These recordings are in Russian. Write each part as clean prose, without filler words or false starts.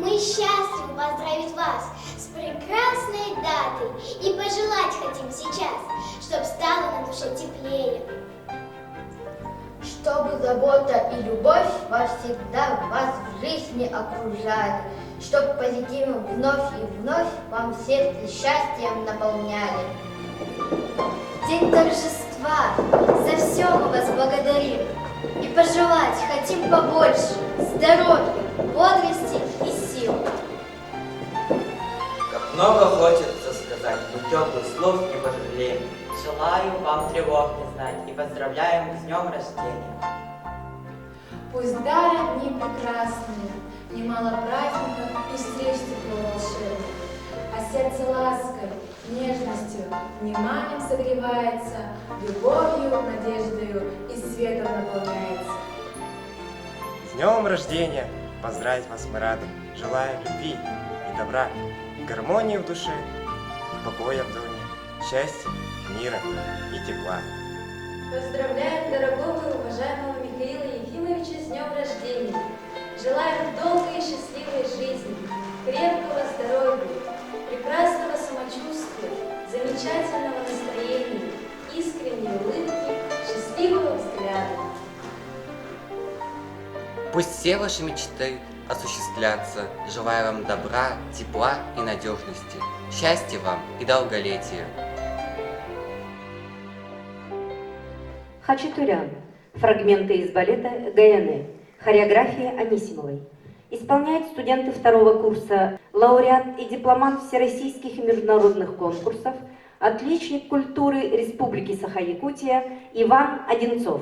Мы счастливы поздравить вас с прекрасной датой и пожелать хотим сейчас, чтоб стало на душе теплее. Чтобы забота и любовь всегда вас в жизни окружали, чтоб позитивом вновь и вновь вам сердце счастьем наполняли. День торжества, за все мы вас благодарим и пожелать хотим побольше здоровья, бодрости и сил. Как много хочется сказать, но теплых слов не пожалеем. Желаю вам тревог не знать и поздравляем с днем рождения. Пусть дарят дни прекрасные, немало праздников и встреч тепло волшебных, а сердце лаской, нежностью, вниманием согревается, любовью, надеждою и светом наполняется. С днем рождения! Поздравить вас мы рады, желаем любви и добра, гармонии в душе, покоя в доме, счастья, мира и тепла. Поздравляем дорогого и уважаемого Михаила Ефимовича с днем рождения. Желаем долгой и счастливой жизни, крепкого здоровья, прекрасного самочувствия, замечательного настроения, искренней улыбки, счастливого взгляда. Пусть все ваши мечты осуществлятся. Желаю вам добра, тепла и надежности. Счастья вам и долголетия. Хачатурян. Фрагменты из балета «Гаяне». Хореография Анисимовой. Исполняют студенты второго курса, лауреат и дипломант всероссийских и международных конкурсов, отличник культуры Республики Саха-Якутия Иван Одинцов.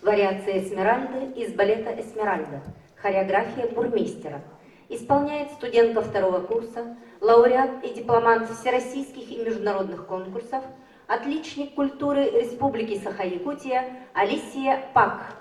Вариация Эсмеральды из балета «Эсмеральда». Хореография бурмистера. Исполняет студентка второго курса, лауреат и дипломант всероссийских и международных конкурсов, отличник культуры Республики Саха-Якутия Алисия Пак.